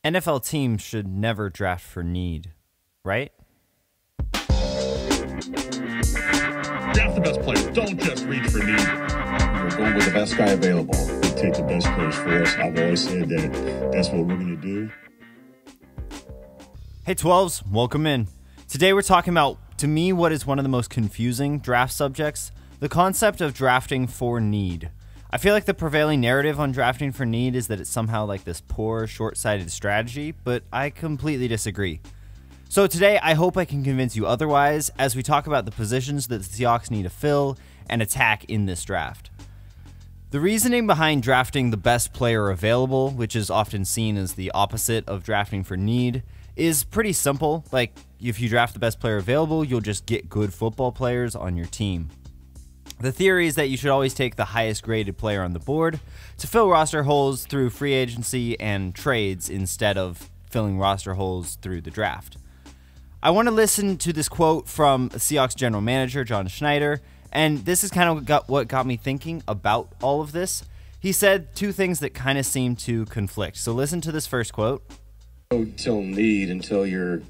NFL teams should never draft for need, right? Draft the best player. Don't just reach for need. We're going with the best guy available. We take the best players for us. I've always said that that's what we're going to do. Hey 12s, welcome in. Today we're talking about, to me, what is one of the most confusing draft subjects, the concept of drafting for need. I feel like the prevailing narrative on drafting for need is that it's somehow like this poor, short-sighted strategy, but I completely disagree. So today, I hope I can convince you otherwise as we talk about the positions that the Seahawks need to fill and attack in this draft. The reasoning behind drafting the best player available, which is often seen as the opposite of drafting for need, is pretty simple. Like, if you draft the best player available, you'll just get good football players on your team. The theory is that you should always take the highest graded player on the board to fill roster holes through free agency and trades instead of filling roster holes through the draft. I want to listen to this quote from Seahawks general manager John Schneider, and this is kind of what got me thinking about all of this. He said two things that kind of seem to conflict. So listen to this first quote. Until you're,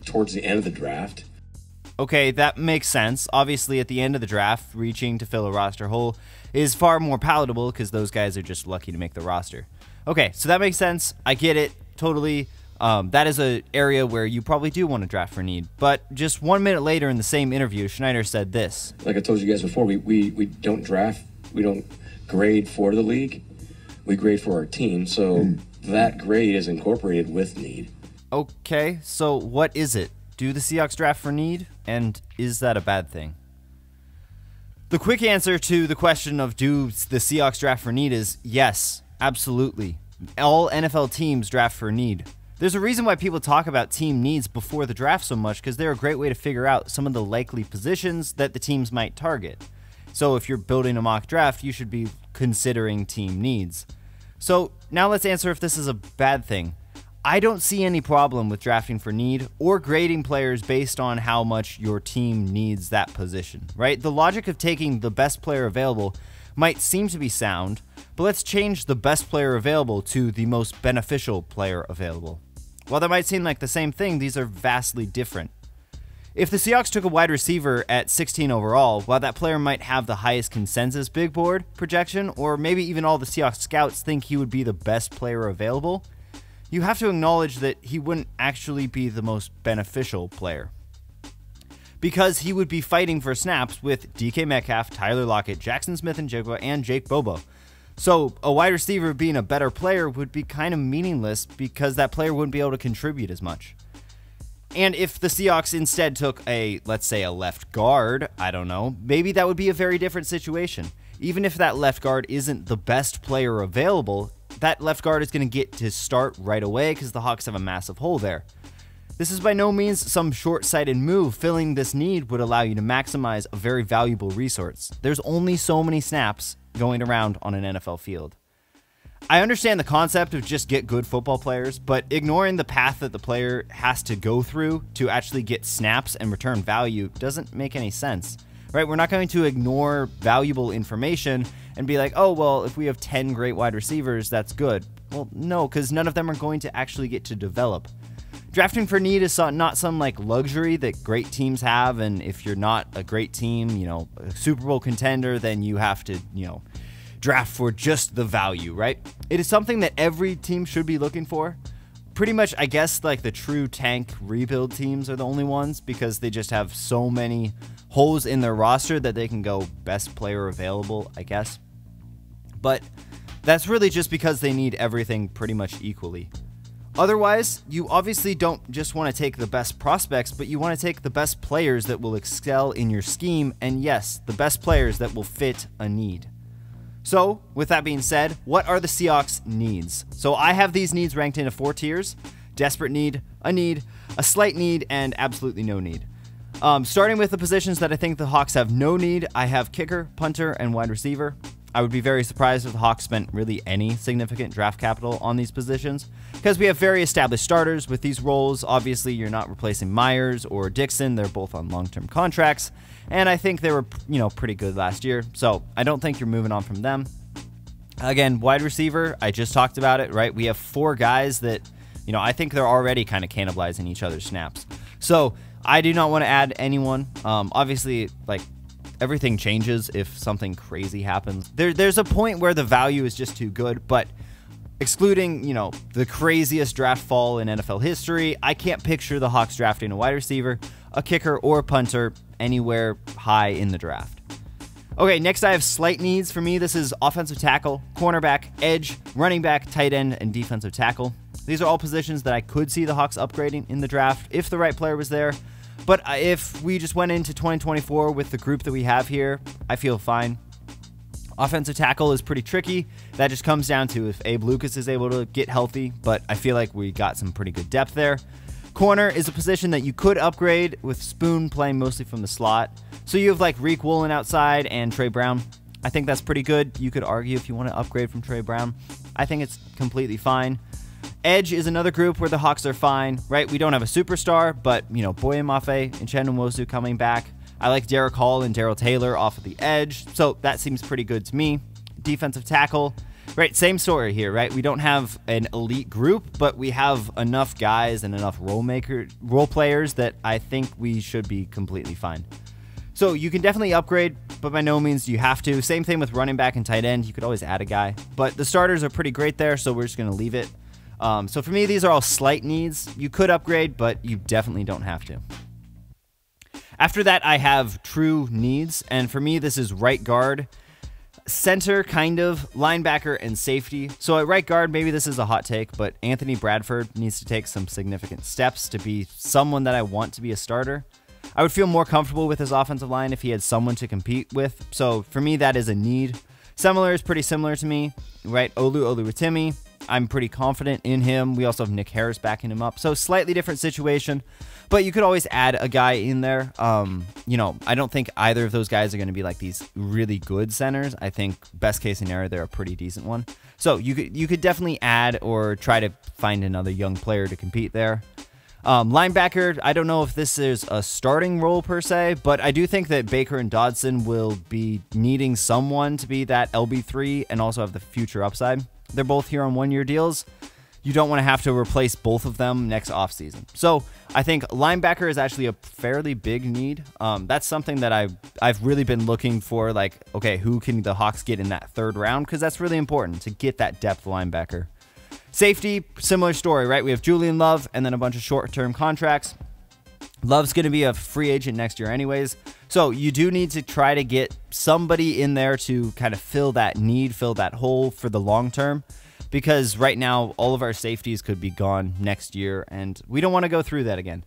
towards the end of the draft. Okay, that makes sense. Obviously, at the end of the draft, reaching to fill a roster hole is far more palatable because those guys are just lucky to make the roster. Okay, so that makes sense. I get it totally. That is an area where you probably do want to draft for need. But just 1 minute later in the same interview, Schneider said this. Like I told you guys before, we don't draft, we don't grade for the league. We grade for our team, so that grade is incorporated with need. Okay, so what is it? Do the Seahawks draft for need? And is that a bad thing? The quick answer to the question of do the Seahawks draft for need is yes, absolutely. All NFL teams draft for need. There's a reason why people talk about team needs before the draft so much, because they're a great way to figure out some of the likely positions that the teams might target. So if you're building a mock draft, you should be considering team needs. So now let's answer if this is a bad thing. I don't see any problem with drafting for need or grading players based on how much your team needs that position, right? The logic of taking the best player available might seem to be sound, but let's change the best player available to the most beneficial player available. While that might seem like the same thing, these are vastly different. If the Seahawks took a wide receiver at 16 overall, while that player might have the highest consensus big board projection, or maybe even all the Seahawks scouts think he would be the best player available, you have to acknowledge that he wouldn't actually be the most beneficial player, because he would be fighting for snaps with DK Metcalf, Tyler Lockett, Jackson Smith-Njigba, and Jake Bobo. So a wide receiver being a better player would be kind of meaningless because that player wouldn't be able to contribute as much. And if the Seahawks instead took let's say a left guard, I don't know, maybe that would be a very different situation. Even if that left guard isn't the best player available, that left guard is going to get to start right away because the Hawks have a massive hole there. This is by no means some short-sighted move. Filling this need would allow you to maximize a very valuable resource. There's only so many snaps going around on an NFL field. I understand the concept of just get good football players, but ignoring the path that the player has to go through to actually get snaps and return value doesn't make any sense. Right? We're not going to ignore valuable information and be like, oh, well, if we have 10 great wide receivers, that's good. Well, no, because none of them are going to actually get to develop. Drafting for need is not some like luxury that great teams have, and if you're not a great team, a Super Bowl contender, then you have to, draft for just the value, right? It is something that every team should be looking for. Pretty much, I guess, like the true tank rebuild teams are the only ones because they just have so many holes in their roster that they can go best player available, I guess. But that's really just because they need everything pretty much equally. Otherwise, you obviously don't just want to take the best prospects, but you want to take the best players that will excel in your scheme, and yes, the best players that will fit a need. So, with that being said, what are the Seahawks' needs? So I have these needs ranked into 4 tiers: desperate need, a slight need, and absolutely no need. Starting with the positions that I think the Hawks have no need, I have kicker, punter, and wide receiver. I would be very surprised if the Hawks spent really any significant draft capital on these positions, because we have very established starters with these roles. Obviously, you're not replacing Myers or Dixon. They're both on long-term contracts, and I think they were, pretty good last year, so I don't think you're moving on from them. Again, wide receiver, I just talked about it, right? We have 4 guys that You know, I think they're already kind of cannibalizing each other's snaps. So I do not want to add anyone. Obviously, like, everything changes if something crazy happens. There's a point where the value is just too good, but excluding, you know, the craziest draft fall in NFL history, I can't picture the Hawks drafting a wide receiver, a kicker, or a punter anywhere high in the draft. Okay, next I have slight needs. For me, this is offensive tackle, cornerback, edge, running back, tight end, and defensive tackle. These are all positions that I could see the Hawks upgrading in the draft if the right player was there. But if we just went into 2024 with the group that we have here, I feel fine. Offensive tackle is pretty tricky. That just comes down to if Abe Lucas is able to get healthy, but I feel like we got some pretty good depth there. Corner is a position that you could upgrade with Spoon playing mostly from the slot. So you have like Reek Woolen outside and Trey Brown. I think that's pretty good. You could argue if you want to upgrade from Trey Brown. I think it's completely fine. Edge is another group where the Hawks are fine, right? We don't have a superstar, but, you know, Boye Mafe and Chen Nwosu coming back. I like Derek Hall and Darrell Taylor off of the edge, so that seems pretty good to me. Defensive tackle, right? Same story here, right? We don't have an elite group, but we have enough guys and enough role players that I think we should be completely fine. So you can definitely upgrade, but by no means do you have to. Same thing with running back and tight end. You could always add a guy, but the starters are pretty great there, so we're just going to leave it. So for me, these are all slight needs. You could upgrade, but you definitely don't have to. After that, I have true needs, and for me, this is right guard, center, kind of, linebacker, and safety. So at right guard, maybe this is a hot take, but Anthony Bradford needs to take some significant steps to be someone that I want to be a starter. I would feel more comfortable with his offensive line if he had someone to compete with. So for me, that is a need. Similar is pretty similar to me, right? Oluwatimi, I'm pretty confident in him. We also have Nick Harris backing him up. So slightly different situation, but you could always add a guy in there. You know, I don't think either of those guys are going to be like these really good centers. I think best case scenario, they're a pretty decent one. So you could definitely add or try to find another young player to compete there. Linebacker, I don't know if this is a starting role per se, but I do think that Baker and Dodson will be needing someone to be that LB3 and also have the future upside. They're both here on one-year deals. You don't want to have to replace both of them next offseason. So I think linebacker is actually a fairly big need. That's something that I've really been looking for, like, okay, who can the Hawks get in that third round? Because that's really important to get that depth linebacker. Safety, similar story, right? We have Julian Love and then a bunch of short-term contracts. Love's going to be a free agent next year anyways. So you do need to try to get somebody in there to kind of fill that need, fill that hole for the long term. Because right now, all of our safeties could be gone next year, and we don't want to go through that again.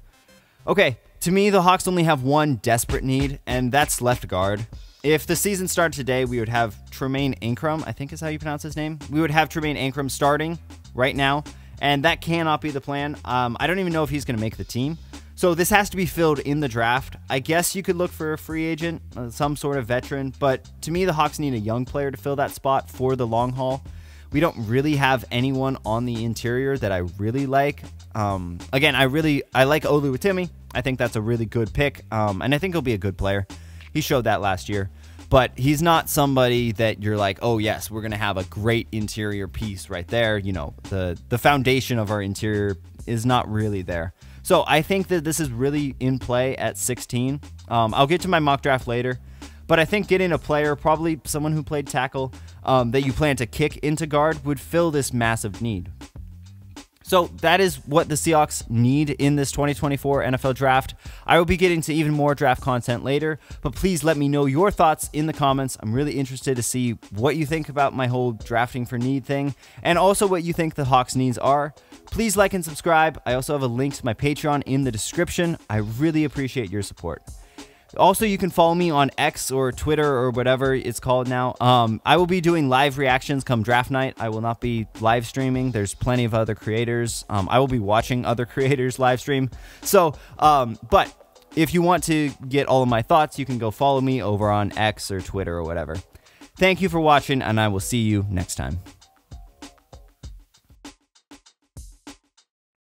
Okay, to me, the Hawks only have one desperate need, and that's left guard. If the season started today, we would have Tremaine Ankrum, I think is how you pronounce his name. We would have Tremaine Ankrum starting right now, and that cannot be the plan. I don't even know if he's going to make the team. So this has to be filled in the draft. I guess you could look for a free agent, some sort of veteran, but to me, the Hawks need a young player to fill that spot for the long haul. We don't really have anyone on the interior that I really like. Again, I like Oluwatimi. I think that's a really good pick, and I think he'll be a good player. He showed that last year, but he's not somebody that you're like, oh yes, we're gonna have a great interior piece right there. You know, the foundation of our interior is not really there. So I think that this is really in play at 16. I'll get to my mock draft later, but I think getting a player, probably someone who played tackle, that you plan to kick into guard would fill this massive need. So that is what the Seahawks need in this 2024 NFL draft. I will be getting to even more draft content later, but please let me know your thoughts in the comments. I'm really interested to see what you think about my whole drafting for need thing, and also what you think the Hawks needs are. Please like and subscribe. I also have a link to my Patreon in the description. I really appreciate your support. Also, you can follow me on X or Twitter or whatever it's called now. I will be doing live reactions come draft night. I will not be live streaming. There's plenty of other creators. I will be watching other creators live stream. So, but if you want to get all of my thoughts, you can go follow me over on X or Twitter or whatever. Thank you for watching, and I will see you next time.